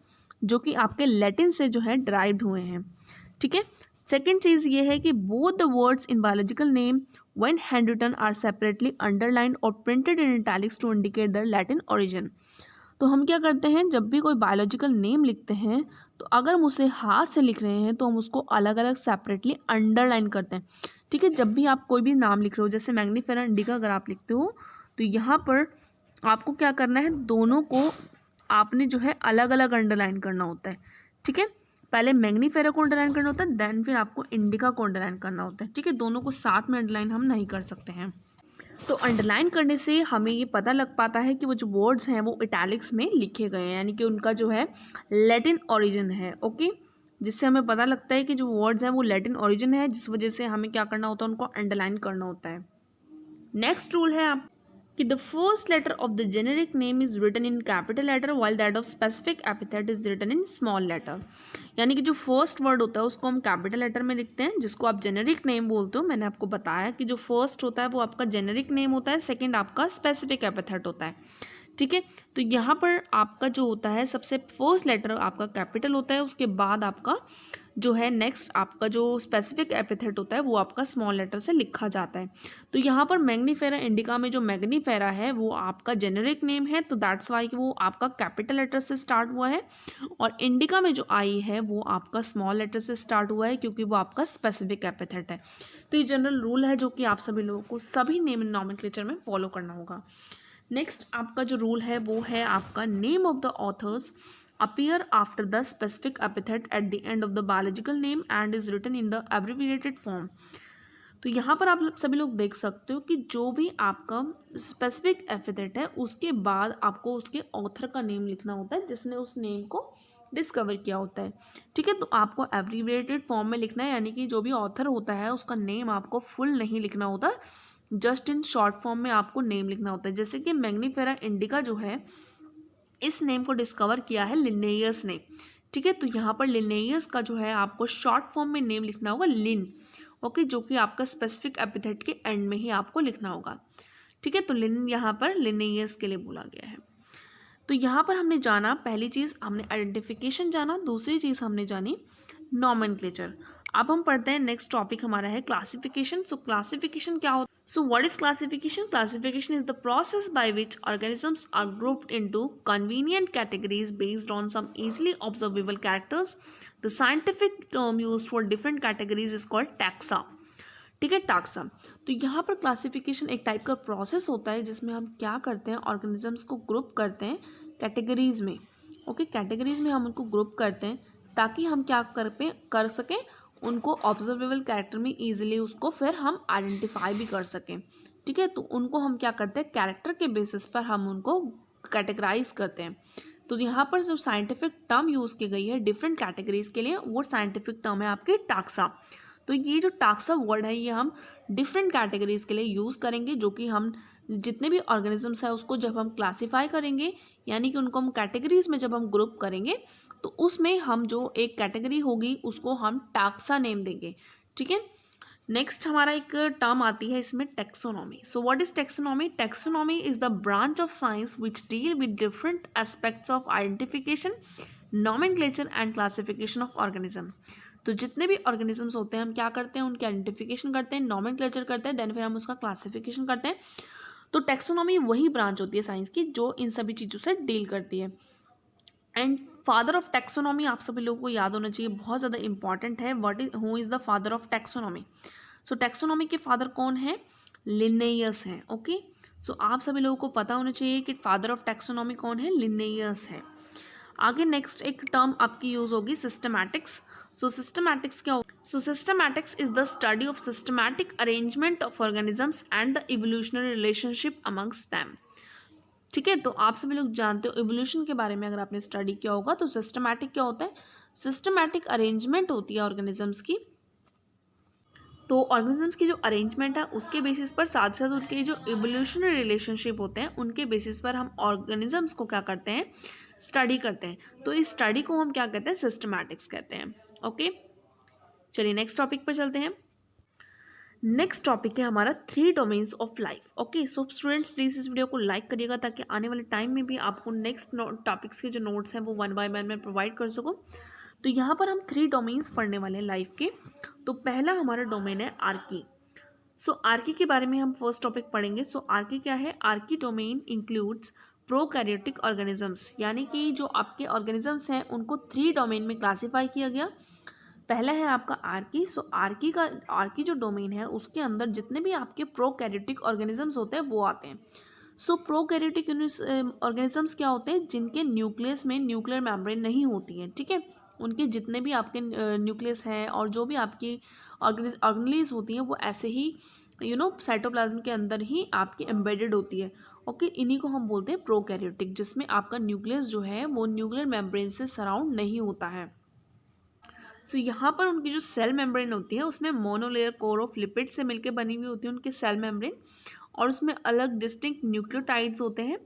जो कि आपके लैटिन से जो है डिराइव्ड हुए हैं। ठीक है, सेकेंड चीज़ ये है कि both the words in biological name when hand written are separately underlined और printed in italics to indicate the Latin origin. तो हम क्या करते हैं, जब भी कोई बायोलॉजिकल नेम लिखते हैं तो अगर हम उसे हाथ से लिख रहे हैं तो हम उसको अलग अलग सेपरेटली अंडरलाइन करते हैं। ठीक है, जब भी आप कोई भी नाम लिख रहे हो, जैसे मैग्नीफेरा इंडिका अगर आप लिखते हो, तो यहाँ पर आपको क्या करना है, दोनों को आपने जो है अलग अलग अंडरलाइन करना होता है। ठीक है, पहले मैग्नीफेरा को अंडरलाइन करना होता है, देन फिर आपको इंडिका को अंडरलाइन करना होता है। ठीक है, दोनों को साथ में अंडरलाइन हम नहीं कर सकते हैं। तो अंडरलाइन करने से हमें ये पता लग पाता है कि वो जो वर्ड्स हैं वो इटैलिक्स में लिखे गए हैं, यानी कि उनका जो है लैटिन ओरिजिन है। ओके, जिससे हमें पता लगता है कि जो वर्ड्स हैं वो लैटिन ओरिजिन है, जिस वजह से हमें क्या करना होता है, उनको अंडरलाइन करना होता है। नेक्स्ट रूल है आप कि the first letter of the generic name is written in capital letter while that of specific epithet is written in small letter. यानी कि जो फर्स्ट वर्ड होता है उसको हम कैपिटल लेटर में लिखते हैं, जिसको आप जेनेरिक नेम बोलते हो। मैंने आपको बताया कि जो फर्स्ट होता है वो आपका जेनेरिक नेम होता है, सेकंड आपका स्पेसिफिक एपिथेट होता है। ठीक है, तो यहाँ पर आपका जो होता है सबसे फर्स्ट लेटर आपका कैपिटल होता है, उसके बाद आपका जो है नेक्स्ट आपका जो स्पेसिफिक एपिथेट होता है वो आपका स्मॉल लेटर से लिखा जाता है। तो यहाँ पर मैग्नीफेरा इंडिका में जो मैग्नीफेरा है वो आपका जेनेरिक नेम है, तो दैट्स वाई कि वो आपका कैपिटल लेटर से स्टार्ट हुआ है, और इंडिका में जो आई है वो आपका स्मॉल लेटर से स्टार्ट हुआ है, क्योंकि वो आपका स्पेसिफिक एपिथेट है। तो ये जनरल रूल है जो कि आप सभी लोगों को सभी नेम नॉमेनक्लेचर में फॉलो करना होगा। नेक्स्ट आपका जो रूल है वो है आपका name of the author's appear after the specific epithet at the end of the biological name and is written in the abbreviated form। तो यहाँ पर आप सभी लोग देख सकते हो कि जो भी आपका स्पेसिफिक एपिथेट है उसके बाद आपको उसके ऑथर का नेम लिखना होता है, जिसने उस नेम को डिस्कवर किया होता है। ठीक है, तो आपको एब्रीविएटेड फॉर्म में लिखना है, यानी कि जो भी ऑथर होता है उसका नेम आपको फुल नहीं लिखना होता, जस्ट इन शॉर्ट फॉर्म में आपको नेम लिखना होता है। जैसे कि मैग्नीफेरा इंडिका जो है इस नेम को डिस्कवर किया है लिन्नेयस ने। ठीक है, तो यहाँ पर लिन्नेयस का जो है आपको शॉर्ट फॉर्म में नेम लिखना होगा लिन। ओके, जो कि आपका स्पेसिफिक एपिथेट के एंड में ही आपको लिखना होगा। ठीक है, तो लिन यहाँ पर लिन्नेयस के लिए बोला गया है। तो यहाँ पर हमने जाना, पहली चीज़ हमने आइडेंटिफिकेशन जाना, दूसरी चीज़ हमने जानी नॉमेनक्लेचर। अब हम पढ़ते हैं नेक्स्ट टॉपिक हमारा है क्लासिफिकेशन। सो क्लासिफिकेशन क्या होता है? So what is classification? Classification is the process by which organisms are grouped into convenient categories based on some easily observable characters. The scientific term used for different categories is called taxa. ठीक है, taxa। तो यहाँ पर classification एक type का process होता है जिसमें हम क्या करते हैं, ऑर्गेनिजम्स को ग्रुप करते हैं कैटेगरीज में। ओके, कैटेगरीज में हम उनको ग्रुप करते हैं ताकि हम क्या कर सकें, उनको ऑब्जर्वेबल कैरेक्टर में ईजिली उसको फिर हम आइडेंटिफाई भी कर सकें। ठीक है, तो उनको हम क्या करते हैं, कैरेक्टर के बेसिस पर हम उनको कैटेगराइज करते हैं। तो यहाँ पर जो साइंटिफिक टर्म यूज़ की गई है डिफरेंट कैटेगरीज के लिए, वो साइंटिफिक टर्म है आपकी टाक्सा। तो ये जो टाक्सा वर्ड है ये हम डिफरेंट कैटेगरीज के लिए यूज़ करेंगे, जो कि हम जितने भी ऑर्गेनिजम्स हैं उसको जब हम क्लासीफाई करेंगे, यानी कि उनको हम कैटेगरीज में जब हम ग्रुप करेंगे, तो उसमें हम जो एक कैटेगरी होगी उसको हम टाक्सा नेम देंगे। ठीक है, नेक्स्ट हमारा एक टर्म आती है इसमें, taxonomy. So what is taxonomy? Taxonomy is the branch of science which deal with different aspects of identification, nomenclature and classification of organism. तो जितने भी ऑर्गेनिजम्स होते हैं हम क्या करते हैं, उनकी आइडेंटिफिकेशन करते हैं, नॉमेनक्लेचर करते हैं, देन फिर हम उसका क्लासिफिकेशन करते हैं। तो टेक्सोनॉमी वही ब्रांच होती है साइंस की जो इन सभी चीज़ों से डील करती है। एंड फादर ऑफ टेक्सोनॉमी आप सभी लोगों को याद होना चाहिए, बहुत ज़्यादा इंपॉर्टेंट है। What is, who is the father of taxonomy? So taxonomy के फादर कौन है? लिन्नेयस हैं। ओके, सो आप सभी लोगों को पता होना चाहिए कि फादर ऑफ टेक्सोनॉमी कौन है? लिन्नेयस है। आगे नेक्स्ट एक टर्म आपकी यूज होगी, सिस्टमैटिक्स। सो सिस्टमैटिक्स क्या होगा? So systematics is the study of systematic arrangement of organisms and the evolutionary relationship amongst them. ठीक है, तो आप सभी लोग जानते हो इवोल्यूशन के बारे में अगर आपने स्टडी किया होगा तो सिस्टमैटिक क्या होता है? सिस्टमैटिक अरेंजमेंट होती है ऑर्गेनिजम्स की। तो ऑर्गेनिजम्स की जो अरेंजमेंट है उसके बेसिस पर, साथ साथ उनके जो इवोल्यूशनरी रिलेशनशिप होते हैं उनके बेसिस पर हम ऑर्गेनिजम्स को क्या करते हैं? स्टडी करते हैं। तो इस स्टडी को हम क्या कहते हैं? सिस्टमैटिक्स कहते हैं। ओके, चलिए नेक्स्ट टॉपिक पर चलते हैं। नेक्स्ट टॉपिक है हमारा three domains of life. Okay, so students please इस वीडियो को लाइक करिएगा ताकि आने वाले टाइम में भी आपको नेक्स्ट टॉपिक्स के जो नोट्स हैं वो वन बाय वन मैं प्रोवाइड कर सकूँ। तो यहाँ पर हम थ्री डोमेन्स पढ़ने वाले हैं लाइफ के। तो पहला हमारा डोमेन है आर्की। सो आर्की के बारे में हम फर्स्ट टॉपिक पढ़ेंगे। सो आर्की क्या है? Archie domain includes prokaryotic organisms, यानी कि जो आपके ऑर्गेनिजम्स हैं उनको थ्री डोमेन में क्लासीफाई किया गया। पहला है आपका आर्की। सो आर्की जो डोमेन है उसके अंदर जितने भी आपके प्रोकैरियोटिक ऑर्गेनिजम्स होते हैं वो आते हैं। सो प्रोकैरियोटिक ऑर्गेनिजम्स क्या होते हैं? जिनके न्यूक्लियस में न्यूक्लियर मेम्ब्रेन नहीं होती है। ठीक है, उनके जितने भी आपके न्यूक्लियस हैं और जो भी आपकी ऑर्गेनेलीज होती हैं वो ऐसे ही साइटोप्लाज्म के अंदर ही आपकी एम्बेडेड होती है। ओके, इन्हीं को हम बोलते हैं प्रोकैरियोटिक, जिसमें आपका न्यूक्लियस जो है वो न्यूक्लियर मेम्ब्रेन से सराउंड नहीं होता है। तो यहाँ पर उनकी जो सेल मेम्ब्रेन होती है उसमें मोनोलेयर कोर ऑफ लिपिड से मिलकर बनी हुई होती है उनके सेल मेम्ब्रेन, और उसमें अलग डिस्टिंक्ट न्यूक्लियोटाइड्स होते हैं।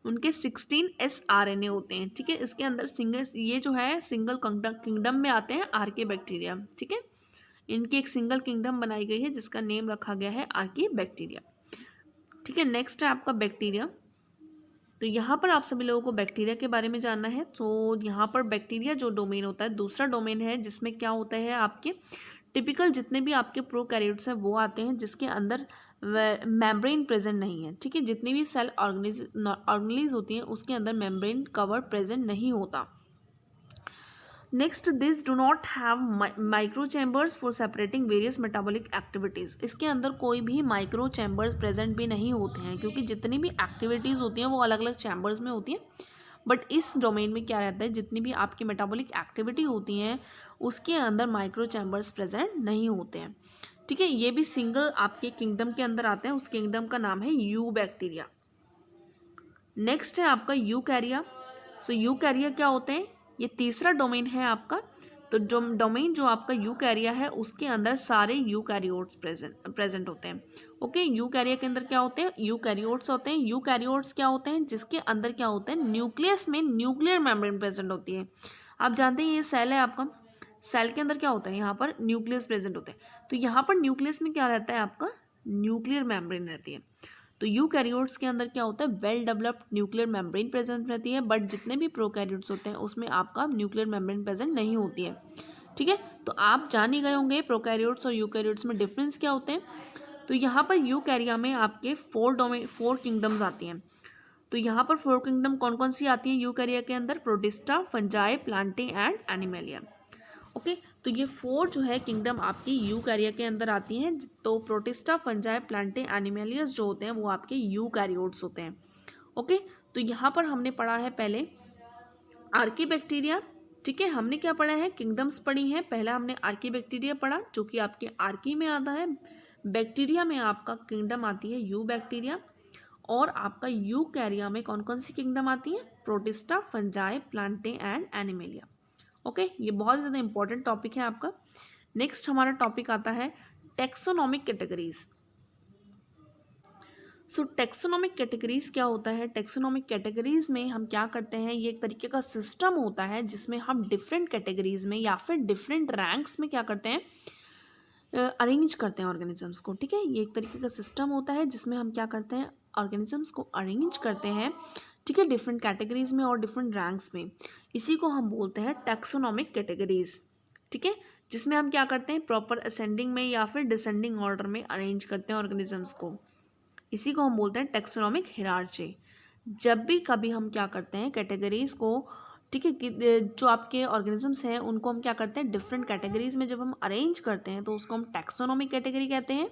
उनके 16 sRNA होते हैं। ठीक है, इसके अंदर सिंगल, ये जो है सिंगल किंगडम में आते हैं आर्के बैक्टीरिया। ठीक है, इनकी एक सिंगल किंगडम बनाई गई है जिसका नेम रखा गया है आर्के बैक्टीरिया। ठीक है, नेक्स्ट है आपका बैक्टीरिया। तो यहाँ पर आप सभी लोगों को बैक्टीरिया के बारे में जानना है। तो यहाँ पर बैक्टीरिया जो डोमेन होता है दूसरा डोमेन है जिसमें क्या होता है, आपके टिपिकल जितने भी आपके प्रोकैरियोट्स हैं वो आते हैं जिसके अंदर मेम्ब्रेन प्रेजेंट नहीं है। ठीक है, जितनी भी सेल ऑर्गेनीज होती हैं उसके अंदर मेम्ब्रेन कवर प्रेजेंट नहीं होता। Next, this do not have micro chambers for separating various metabolic activities. इसके अंदर कोई भी माइक्रो चैम्बर्स प्रेजेंट भी नहीं होते हैं क्योंकि जितनी भी एक्टिविटीज़ होती हैं वो अलग अलग चैम्बर्स में होती हैं। बट इस डोमेन में क्या रहता है, जितनी भी आपकी मेटाबॉलिक एक्टिविटी होती हैं उसके अंदर माइक्रो चैम्बर्स प्रेजेंट नहीं होते हैं। ठीक है, ये भी सिंगल आपके किंगडम के अंदर आते हैं, उस किंगडम का नाम है यू बैक्टीरिया। नेक्स्ट है आपका यूकैरिया। सो यूकैरिया क्या होते हैं? ये तीसरा डोमेन है आपका। तो जो डोमेन जो आपका यूकैरिया है उसके अंदर सारे यूकैरियोट्स प्रेजेंट होते हैं। ओके, यूकैरिया के अंदर क्या होते हैं? यूकैरियोट्स होते हैं। यूकैरियोट्स क्या होते हैं? जिसके अंदर क्या होते हैं? न्यूक्लियस में न्यूक्लियर मेम्ब्रेन प्रेजेंट होती है। आप जानते हैं ये सेल है आपका, सेल के अंदर क्या होता है? यहाँ पर न्यूक्लियस प्रेजेंट होते हैं। तो यहाँ पर न्यूक्लियस में क्या रहता है? आपका न्यूक्लियर मेम्ब्रेन रहती है। तो यूकैरियोट्स के अंदर क्या होता है? Well developed nuclear membrane present रहती है। बट जितने भी प्रोकैरियोट्स होते हैं उसमें आपका न्यूक्लियर मेम्ब्रेन प्रेजेंट नहीं होती है। ठीक है, तो आप जान ही गए होंगे प्रोकैरियोट्स और यूकैरियोट्स में डिफरेंस क्या होते हैं। तो यहाँ पर यूकैरिया में आपके फोर किंगडम्स आती हैं। तो यहाँ पर फोर किंगडम कौन कौन सी आती हैं यूकैरिया के अंदर? Protista, fungi, Plantae and animalia. Okay, तो ये फोर जो है किंगडम आपकी यूकैरिया के अंदर आती हैं। तो प्रोटिस्टा, फंजाई, प्लांटी, एनिमेलियस जो होते हैं वो आपके यूकैरियोट्स होते हैं। ओके, तो यहाँ पर हमने पढ़ा है पहले आर्की बैक्टीरिया। ठीक है, हमने क्या पढ़ा है? किंगडम्स पढ़ी हैं। पहला हमने आर्की बैक्टीरिया पढ़ा जो कि आपके आर्की में आता है। बैक्टीरिया में आपका किंगडम आती है यू बैक्टीरिया, और आपका यूकैरिया में कौन कौन सी किंगडम आती है? Protista, fungi, Plantae and animalia. Okay, ये बहुत ज़्यादा इंपॉर्टेंट टॉपिक है आपका। नेक्स्ट हमारा टॉपिक आता है टेक्सोनॉमिक कैटेगरीज। सो टेक्सोनॉमिक कैटेगरीज क्या होता है? टेक्सोनॉमिक कैटेगरीज में हम क्या करते हैं, ये एक तरीके का सिस्टम होता है जिसमें हम डिफरेंट कैटेगरीज में या फिर डिफरेंट रैंक्स में क्या करते हैं, अरेंज करते हैं ऑर्गेनिजम्स को, ठीक है। ये एक तरीके का सिस्टम होता है जिसमें हम क्या करते हैं, ऑर्गेनिजम्स को अरेंज करते हैं, ठीक है, डिफरेंट कैटेगरीज में और डिफरेंट रैंक्स में। इसी को हम बोलते हैं टैक्सोनॉमिक कैटेगरीज, ठीक है, जिसमें हम क्या करते हैं, प्रॉपर असेंडिंग में या फिर डिसेंडिंग ऑर्डर में अरेंज करते हैं ऑर्गेनिजम्स को। इसी को हम बोलते हैं टैक्सोनॉमिक हिरार्ची। जब भी कभी हम क्या करते हैं कैटेगरीज को, ठीक है, कि जो आपके ऑर्गेनिजम्स हैं उनको हम क्या करते हैं डिफरेंट कैटेगरीज में जब हम अरेंज करते हैं तो उसको हम टैक्सोनॉमिक कैटेगरी कहते हैं।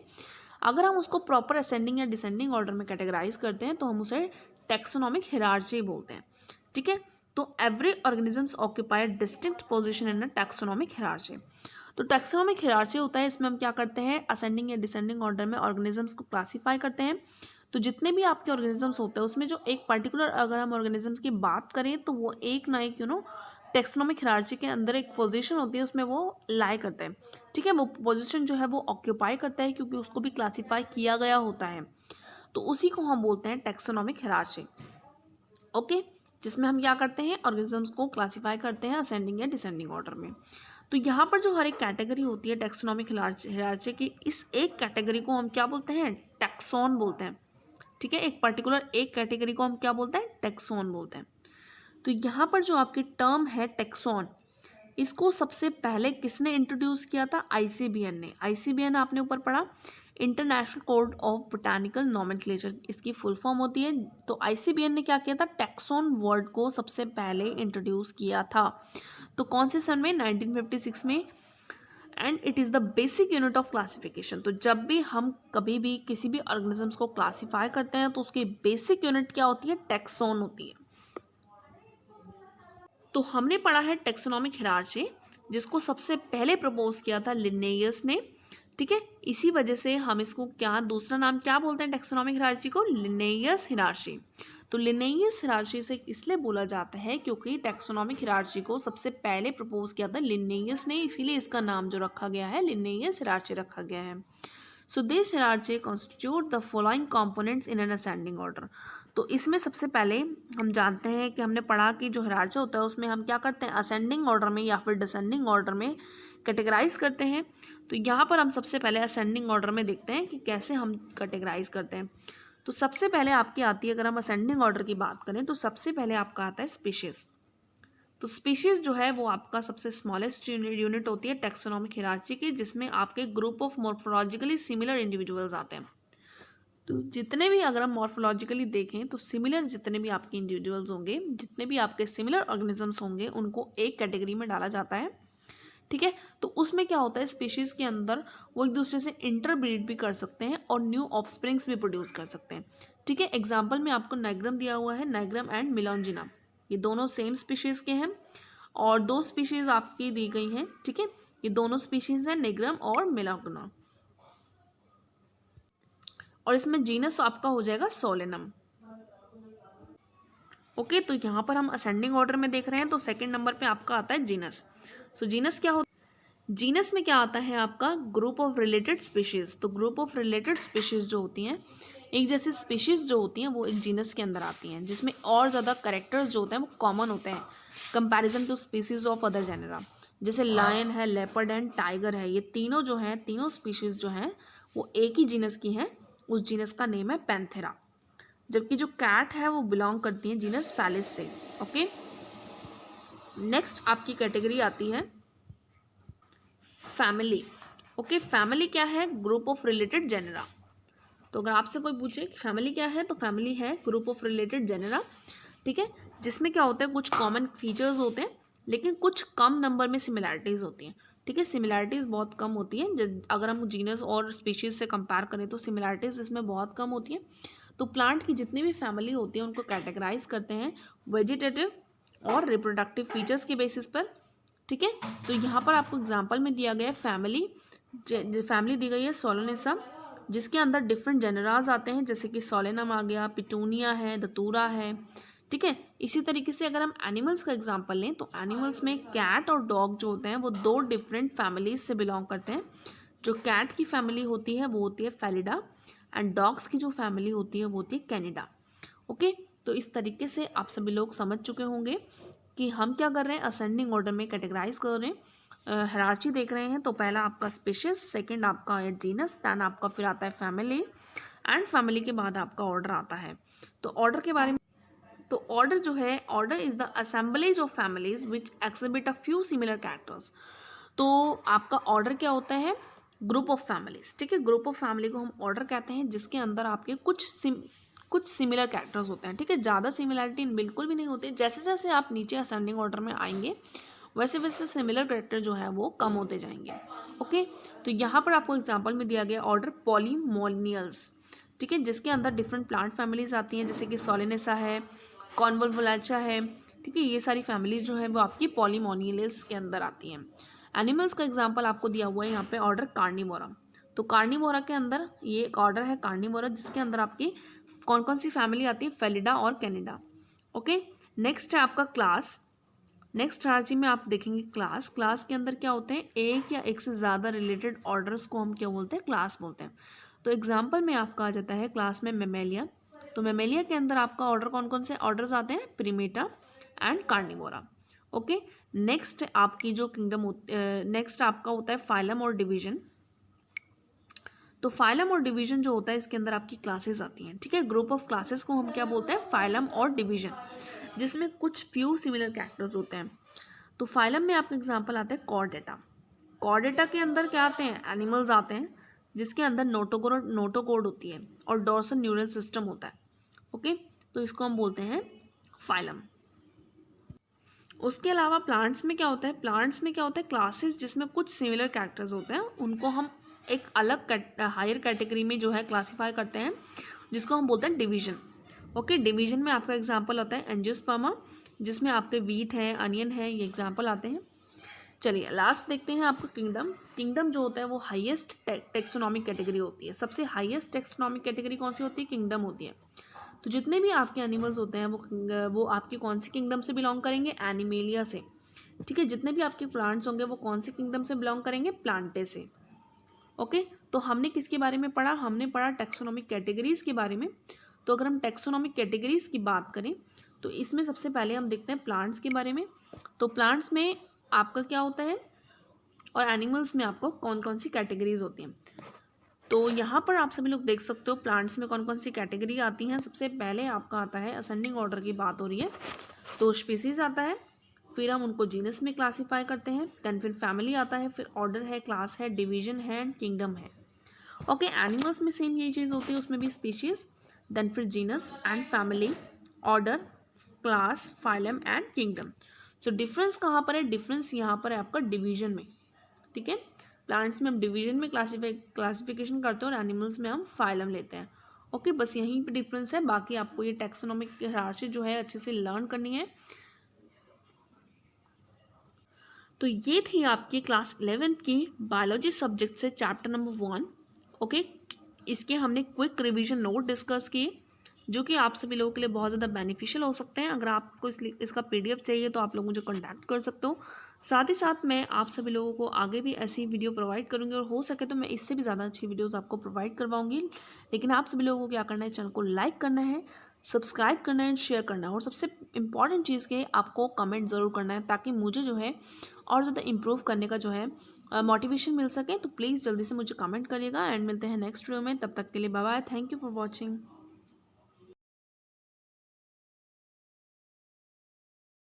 अगर हम उसको प्रॉपर असेंडिंग या डिसेंडिंग ऑर्डर में कैटेगराइज करते हैं तो हम उसे टैक्सोनॉमिक हिरार्ची बोलते हैं, ठीक है। तो every organisms occupy distinct position in a taxonomic hierarchy. तो टैक्सोनॉमिक हिरार्ची होता है, इसमें हम क्या करते हैं असेंडिंग या डिसेंडिंग ऑर्डर में ऑर्गेनिजम्स को क्लासीफाई करते हैं। तो जितने भी आपके ऑर्गेनिजम्स होते हैं उसमें जो एक पर्टिकुलर अगर हम ऑर्गेनिजम्स की बात करें तो वो एक ना एक टैक्सोनॉमिक हिरार्ची के अंदर एक पोजीशन होती है उसमें वो लाई करते हैं, ठीक है। वो पोजीशन जो है वो ऑक्यूपाई करता है क्योंकि उसको भी क्लासीफाई किया गया होता है। तो उसी को हम बोलते हैं टैक्सोनॉमिक हिरार्ची, ओके, जिसमें हम क्या करते हैं ऑर्गेनिजम्स को क्लासीफाई करते हैं असेंडिंग या डिसेंडिंग ऑर्डर में। तो यहाँ पर जो हर एक कैटेगरी होती है टैक्सोनॉमिक हिरार्ची की, इस एक कैटेगरी को हम क्या बोलते हैं, टैक्सोन बोलते हैं, ठीक है। एक पर्टिकुलर एक कैटेगरी को हम क्या बोलते हैं, टैक्सोन बोलते हैं। तो यहाँ पर जो आपकी टर्म है टैक्सोन, इसको सबसे पहले किसने इंट्रोड्यूस किया था, आईसीबीएन ने। आईसीबीएन आपने ऊपर पढ़ा, international code of botanical nomenclature इसकी फुल फॉर्म होती है। तो आईसीबीएन ने क्या किया था, टैक्सोन वर्ड को सबसे पहले इंट्रोड्यूस किया था। तो कौन से सन में, 1956 में। And it is the basic unit of classification. तो जब भी हम कभी भी किसी भी ऑर्गेनिजम्स को क्लासीफाई करते हैं तो उसकी बेसिक यूनिट क्या होती है, टैक्सोन होती है। तो हमने पढ़ा है टैक्सोनॉमिक हिरार्ची, जिसको सबसे पहले प्रपोज किया था लिन्नेयस ने, ठीक है। इसी वजह से हम इसको क्या दूसरा नाम क्या बोलते हैं टैक्सोनॉमिक हिरार्ची को, लिन्नेयस हिरार्ची। तो लिन्नेयस हिरार्ची से इसलिए बोला जाता है क्योंकि टैक्सोनॉमिक हिरार्ची को सबसे पहले प्रपोज किया था लिन्नेयस ने, इसीलिए इसका नाम जो रखा गया है लिन्नेयस हिरार्ची रखा गया है। So this hierarchy constitute the following components in an ascending order. तो इसमें सबसे पहले हम जानते हैं कि हमने पढ़ा कि जो हिरार्ची होता है उसमें हम क्या करते हैं असेंडिंग ऑर्डर में या फिर डिसेंडिंग ऑर्डर में कैटेगराइज करते हैं। तो यहाँ पर हम सबसे पहले असेंडिंग ऑर्डर में देखते हैं कि कैसे हम कैटेगराइज करते हैं। तो सबसे पहले आपकी आती है, अगर हम असेंडिंग ऑर्डर की बात करें तो सबसे पहले आपका आता है स्पीशीज़। तो स्पीशीज़ जो है वो आपका सबसे स्मॉलेस्ट यूनिट होती है टैक्सोनॉमिक हिरार्ची की, जिसमें आपके group of morphologically similar individuals आते हैं। तो जितने भी अगर हम मॉर्फोलॉजिकली देखें तो सिमिलर जितने भी आपके इंडिविजुअल्स होंगे, जितने भी आपके सिमिलर ऑर्गेनिजम्स होंगे, उनको एक कैटेगरी में डाला जाता है, ठीक है। तो उसमें क्या होता है, स्पीशीज़ के अंदर वो एक दूसरे से इंटरब्रीड भी कर सकते हैं और न्यू ऑफस्प्रिंग्स भी प्रोड्यूस कर सकते हैं, ठीक है। एग्जाम्पल में आपको नाइग्रम दिया हुआ है, नाइग्रम एंड मिलोंजिना, ये दोनों सेम स्पीशीज़ के हैं और दो स्पीशीज़ आपकी दी गई हैं, ठीक है। ये दोनों स्पीशीज़ हैं नाइग्रम और मिलोंजिना, और इसमें जीनस आपका हो जाएगा सोलेनम, ओके। तो यहाँ पर हम असेंडिंग ऑर्डर में देख रहे हैं तो सेकंड नंबर पे आपका आता है जीनस। सो जीनस क्या होता है, जीनस में क्या आता है आपका ग्रुप ऑफ रिलेटेड स्पीशीज़। तो ग्रुप ऑफ रिलेटेड स्पीशीज़ जो होती हैं, एक जैसी स्पीशीज़ जो होती हैं वो एक जीनस के अंदर आती हैं, जिसमें और ज़्यादा करेक्टर्स जो होते हैं वो कॉमन होते हैं comparison to species of other genera. जैसे लायन है, लेपर्ड एंड टाइगर है, ये तीनों जो हैं, तीनों स्पीशीज़ जो हैं वो एक ही जीनस की हैं, उस जीनस का नेम है पैंथेरा। जबकि जो कैट है वो बिलोंग करती है जीनस पैलिस से, ओके। नेक्स्ट आपकी कैटेगरी आती है फैमिली, ओके। फैमिली क्या है, ग्रुप ऑफ रिलेटेड जेनरा। तो अगर आपसे कोई पूछे कि फैमिली क्या है तो फैमिली है ग्रुप ऑफ रिलेटेड जेनरा, ठीक है, जिसमें क्या होता है कुछ कॉमन फीचर्स होते हैं लेकिन कुछ कम नंबर में सिमिलैरिटीज़ होती हैं, ठीक है। सिमिलैरिटीज़ बहुत कम होती हैं, अगर हम जीनस और स्पीशीज़ से कंपेयर करें तो सिमिलैरिटीज़ इसमें बहुत कम होती हैं। तो प्लांट की जितनी भी फैमिली होती है उनको कैटेगराइज करते हैं वेजिटेटिव और रिप्रोडक्टिव फीचर्स के बेसिस पर, ठीक है। तो यहाँ पर आपको एग्जांपल में दिया गया है फैमिली दी गई है सोलोनिसम, जिसके अंदर डिफरेंट जेनराज आते हैं, जैसे कि सोलेनम आ गया, पिटूनिया है, दतूरा है, ठीक है। इसी तरीके से अगर हम एनिमल्स का एग्जांपल लें तो एनिमल्स में कैट और डॉग जो होते हैं वो दो डिफरेंट फैमिलीज से बिलोंग करते हैं। जो कैट की फैमिली होती है वो होती है फेलिडा एंड डॉग्स की जो फैमिली होती है वो होती है कैनिडा, ओके। तो इस तरीके से आप सभी लोग समझ चुके होंगे कि हम क्या कर रहे हैं, असेंडिंग ऑर्डर में कैटेगराइज कर रहे हैं। हायरार्ची देख रहे हैं तो पहला आपका स्पीशीज, सेकंड आपका है जीनस, दैन आपका फिर आता है फैमिली, एंड फैमिली के बाद आपका ऑर्डर आता है। तो ऑर्डर के बारे में, तो ऑर्डर जो है, order is the assemblage of families which exhibit a few similar characters. तो आपका ऑर्डर क्या होता है, ग्रुप ऑफ फैमिलीज, ठीक है। ग्रुप ऑफ फैमिली को हम ऑर्डर कहते हैं जिसके अंदर आपके कुछ सिमिलर कैरेक्टर्स होते हैं, ठीक है। ज़्यादा सिमिलैरिटी बिल्कुल भी नहीं होती। जैसे जैसे आप नीचे असेंडिंग ऑर्डर में आएंगे वैसे वैसे सिमिलर कैरेक्टर जो है वो कम होते जाएंगे। ओके, तो यहाँ पर आपको एग्जांपल में दिया गया ऑर्डर पॉलीमोनियल्स, ठीक है, जिसके अंदर डिफरेंट प्लांट फैमिलीज आती हैं, जैसे कि सोलेनेसा है, कॉन्वोल्वुलाचा है, ठीक है। ये सारी फैमिलीज जो है वो आपकी पॉलीमोनियल्स के अंदर आती हैं। एनिमल्स का एग्जाम्पल आपको दिया हुआ है यहाँ पे ऑर्डर कार्निवोरा। तो कार्निवोरा के अंदर ये एक ऑर्डर है कार्निवोरा जिसके अंदर आपकी कौन कौन सी फैमिली आती है, फेलिडा और कैनिडा। ओके, नेक्स्ट है आपका क्लास। नेक्स्ट हायरार्ची में आप देखेंगे क्लास। क्लास के अंदर क्या होते हैं, एक या एक से ज़्यादा रिलेटेड ऑर्डर्स को हम क्या बोलते हैं, क्लास बोलते हैं। तो एग्जाम्पल में आपका आ जाता है क्लास में मेमेलिया। तो मेमेलिया के अंदर आपका ऑर्डर कौन कौन से ऑर्डर्स आते हैं, प्रीमेटा एंड कार्निवोरा। ओके, नेक्स्ट आपकी जो किंगडम नेक्स्ट आपका होता है फाइलम और डिवीजन। तो फाइलम और डिवीजन जो होता है इसके अंदर आपकी क्लासेस आती हैं, ठीक है। ग्रुप ऑफ क्लासेस को हम क्या बोलते हैं, फाइलम और डिवीजन, जिसमें कुछ फ्यू सिमिलर कैरेक्टर्स होते हैं। तो फाइलम में आपका एग्जांपल आता है कॉर्डेटा। कॉर्डेटा के अंदर क्या आते हैं, एनिमल्स आते हैं जिसके अंदर नोटोकोड होती है और डोर्सल न्यूरल सिस्टम होता है। ओके, तो इसको हम बोलते हैं फाइलम। उसके अलावा प्लांट्स में क्या होता है, प्लांट्स में क्या होता है, क्लासेस जिसमें कुछ सिमिलर कैरेक्टर्स होते हैं उनको हम एक अलग हायर कैटेगरी में जो है क्लासीफाई करते हैं, जिसको हम बोलते हैं डिवीजन। ओके, डिवीजन में आपका एग्जांपल होता है एंजियोस्पर्मा, जिसमें आपके वीट है, अनियन है, ये एग्जांपल आते हैं। चलिए लास्ट देखते हैं आपका किंगडम। किंगडम जो होता है वो हाईएस्ट टेक्सोनॉमिक कैटेगरी होती है। सबसे हाईएस्ट टेक्सोनॉमिक कैटेगरी कौन सी होती है, किंगडम होती है। तो जितने भी आपके एनिमल्स होते हैं वो आपकी कौन सी किंगडम से बिलोंग करेंगे, एनिमेलिया से, ठीक है। जितने भी आपके प्लांट्स होंगे वो कौन सी किंगडम से बिलोंग करेंगे, प्लांटे से। ओके, तो हमने किसके बारे में पढ़ा, हमने पढ़ा टेक्सोनॉमिक कैटेगरीज के बारे में। तो अगर हम टेक्सोनॉमिक कैटेगरीज की बात करें तो इसमें सबसे पहले हम देखते हैं प्लांट्स के बारे में। तो प्लांट्स में आपका क्या होता है और एनिमल्स में आपको कौन कौन सी कैटेगरीज होती हैं। तो यहाँ पर आप सभी लोग देख सकते हो प्लांट्स में कौन कौन सी कैटेगरी आती हैं। सबसे पहले आपका आता है, असेंडिंग ऑर्डर की बात हो रही है तो स्पीसीज आता है, फिर हम उनको जीनस में क्लासीफाई करते हैं, देन फिर फैमिली आता है, फिर ऑर्डर है, क्लास है, डिवीजन है एंड किंगडम है। ओके, एनिमल्स में सेम यही चीज़ होती है, उसमें भी स्पीशीज, देन फिर genus and family, order, class, phylum and kingdom. So difference कहाँ पर है, डिफरेंस यहाँ पर है आपका डिवीजन में, ठीक है। प्लांट्स में हम डिवीजन में क्लासिफिकेशन करते हैं और एनिमल्स में हम फाइलम लेते हैं। ओके, बस यहीं पे डिफरेंस है, बाकी आपको ये टेक्सोनॉमिक हायरार्ची जो है अच्छे से लर्न करनी है। तो ये थी आपकी क्लास 11th की बायोलॉजी सब्जेक्ट से चैप्टर नंबर 1। ओके, इसके हमने क्विक रिवीजन नोट डिस्कस किए जो कि आप सभी लोगों के लिए बहुत ज़्यादा बेनिफिशियल हो सकते हैं। अगर आपको इसका पीडीएफ चाहिए तो आप लोग मुझे कॉन्टैक्ट कर सकते हो। साथ ही साथ मैं आप सभी लोगों को आगे भी ऐसी वीडियो प्रोवाइड करूँगी और हो सके तो मैं इससे भी ज़्यादा अच्छी वीडियोज़ आपको प्रोवाइड करवाऊँगी। लेकिन आप सभी लोगों को क्या करना है, चैनल को लाइक करना है, सब्सक्राइब करना है एंड शेयर करना है, और सबसे इंपॉर्टेंट चीज़ के आपको कमेंट ज़रूर करना है ताकि मुझे जो है और ज़्यादा इम्प्रूव करने का जो है मोटिवेशन मिल सके। तो प्लीज़ जल्दी से मुझे कमेंट करिएगा एंड मिलते हैं नेक्स्ट वीडियो में। तब तक के लिए bye bye, thank you for watching.